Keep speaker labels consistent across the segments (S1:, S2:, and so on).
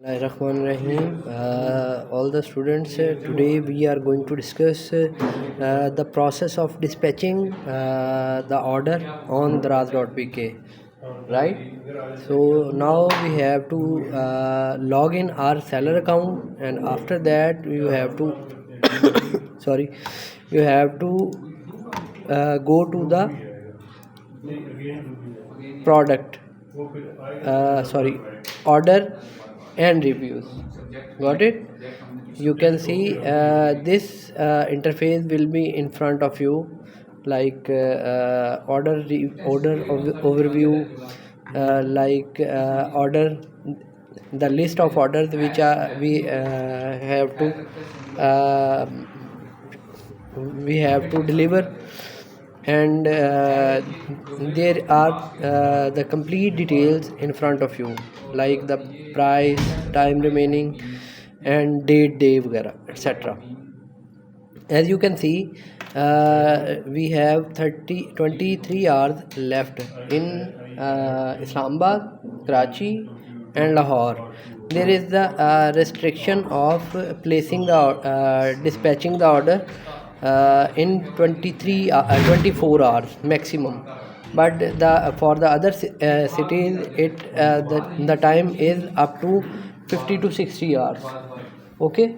S1: Rahim. All the students, today we are going to discuss the process of dispatching the order on Daraz.pk, right? So now we have to log in our seller account, and after that you have to sorry, you have to go to the product, order and reviews. Got it? You can see this interface will be in front of you, like order overview, order, the list of orders which are uh, we have to deliver, and there are the complete details in front of you, like the price, time remaining, and day वगैरह etc. As you can see, we have 23 hours left in Islamabad, Karachi and Lahore. There is the restriction of placing the dispatching the order in 24 hours maximum, but for the other cities the time is up to 50 to 60 hours. Okay.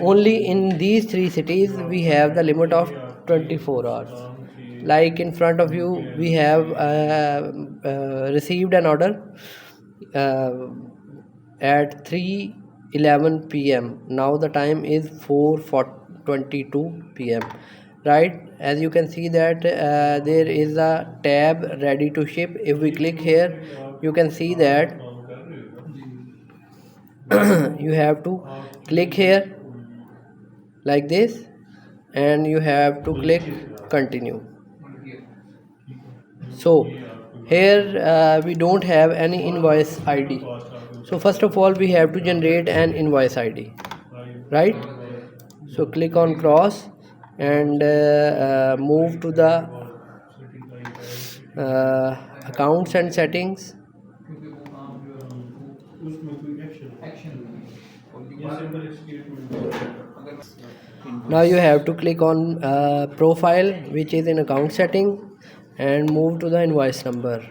S1: Only in these three cities we have the limit of 24 hours. Like in front of you, we have received an order uh, at 3:11 p.m. Now the time is 4:22 p.m. Right? As you can see that there is a tab ready to ship. If we click here, you can see that you have to click here like this, and you have to click continue. So here we don't have any invoice ID. So first of all we have to generate an invoice ID, right? So click on cross and move to the accounts and settings. Now you have to click on profile, which is in account setting, and move to the invoice number.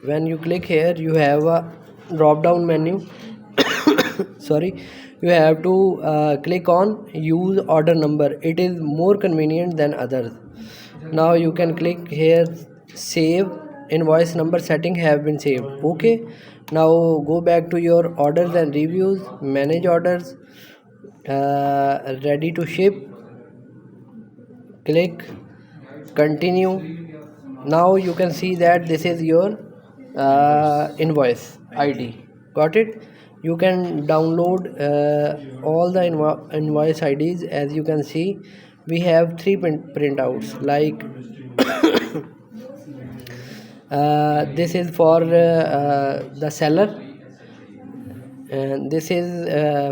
S1: When you click here, you have a drop down menu. Sorry, you have to click on use order number. It is more convenient than others. Now you can click here save. Invoice number setting have been saved. Okay, now go back to your orders and reviews, manage orders, ready to ship, click continue. Now you can see that this is your invoice ID. Got it? You can download all the invoice IDs. As you can see, we have three printouts, like this is for the seller, and this is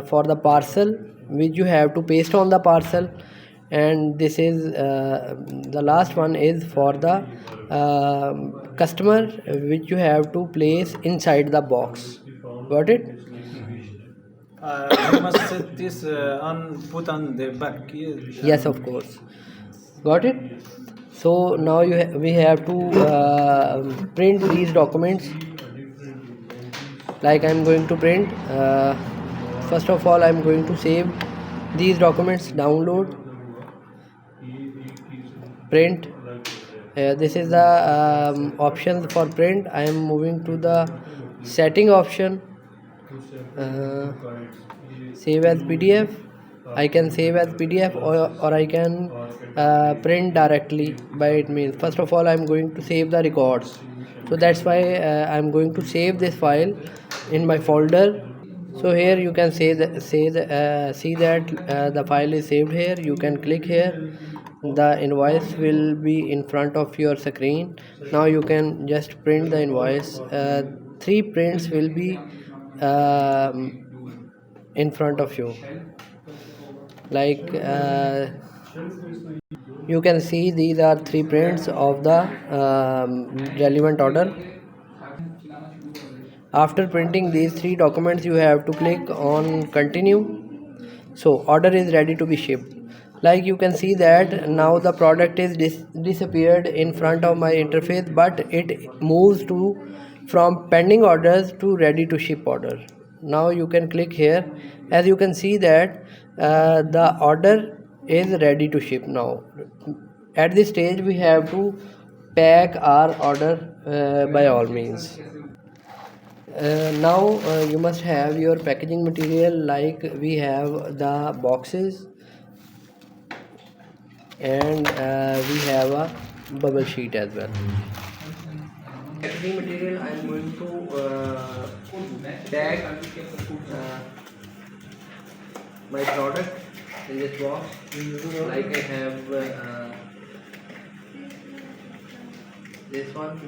S1: for the parcel which you have to paste on the parcel, and this is the last one is for the customer, which you have to place inside the box. Got it?
S2: You must set this put on the back.
S1: Yes, of course. Got it? So now we have to print these documents. Like I'm going to print. First of all, I'm going to save these documents, download, print. This is the options for print. I am moving to the setting option. Save as PDF. I can save as PDF, or I can print directly by it means. First of all, I'm going to save the records. So that's why I'm going to save this file in my folder. So here you can see that the file is saved here. You can click here. The invoice will be in front of your screen. Now you can just print the invoice. Three prints will be in front of you, like you can see these are three prints of the relevant order. After printing these 3 documents, you have to click on continue. So order is ready to be shipped. Like you can see that now the product is disappeared in front of my interface, but it moves to from pending orders to ready to ship order. Now you can click here. As you can see that the order is ready to ship now. At this stage we have to pack our order by all means. Now you must have your packaging material, like we have the boxes and we have a bubble sheet as well. Packaging material, I am going to pack my product in this box. Like I have this one.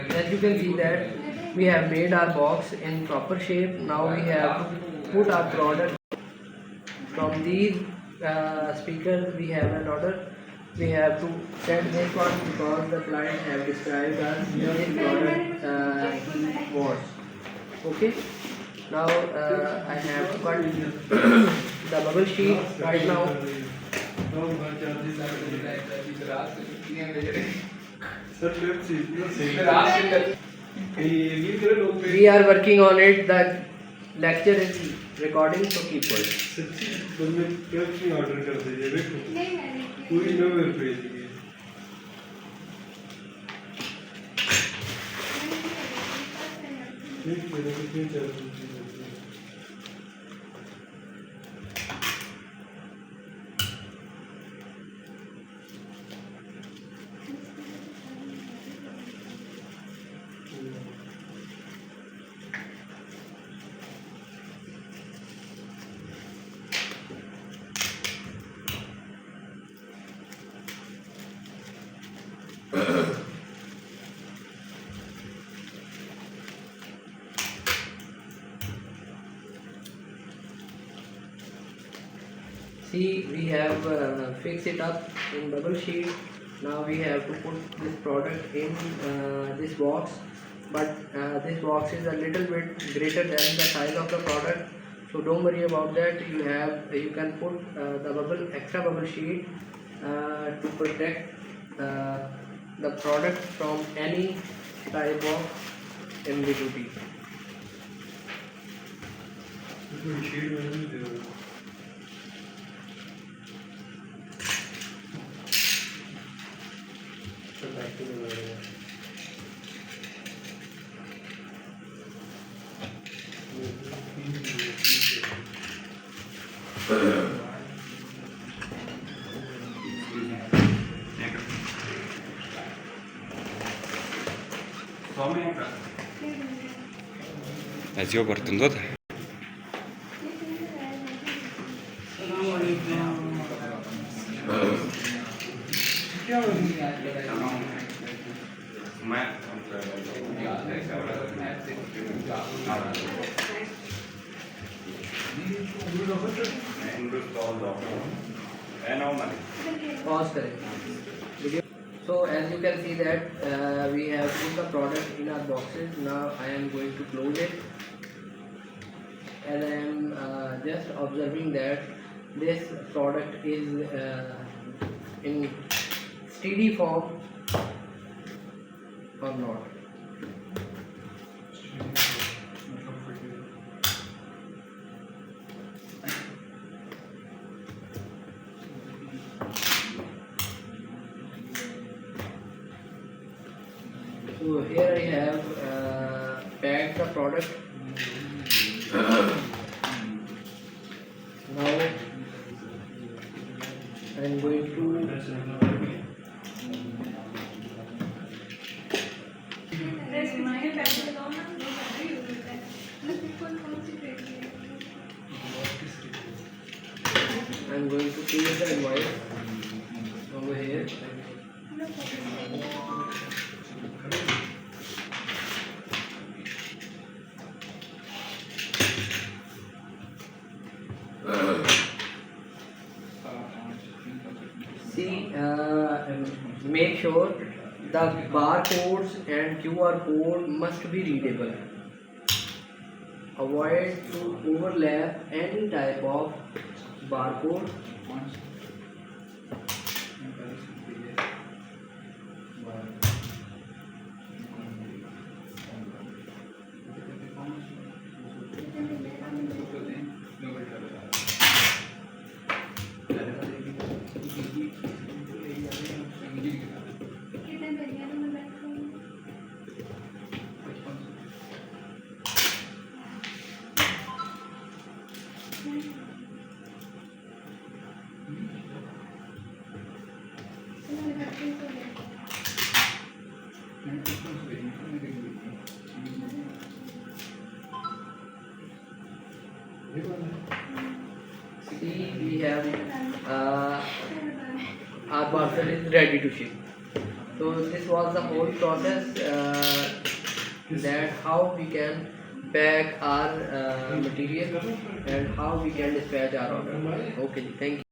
S1: As you can see that we have made our box in proper shape. Now we have to put our product from these speakers. We have an order. We have to set this one because the client have described us this product he wants. Okay. Now I have to cut the bubble sheet right now. We are working on it. The lecture is recording, so keep quiet. See, we have fixed it up in bubble sheet. Now we have to put this product in this box, but this box is a little bit greater than the size of the product, so don't worry about that. You can put the extra bubble sheet to protect the product from any type of ambiguity.
S3: Acaba bartında da.
S1: Pause करें. So as you can see that we have put the product in our boxes. Now I am going to close it, and I am just observing that this product is in steady form or not. So here I have packed the product. Now I am going to paste the invoice. See, make sure the barcodes and QR code must be readable. Avoid to overlap any type of barcode. See, we have our parcel is ready to ship. So this was the whole process, that how we can pack our material and how we can dispatch our order. Okay, thank you.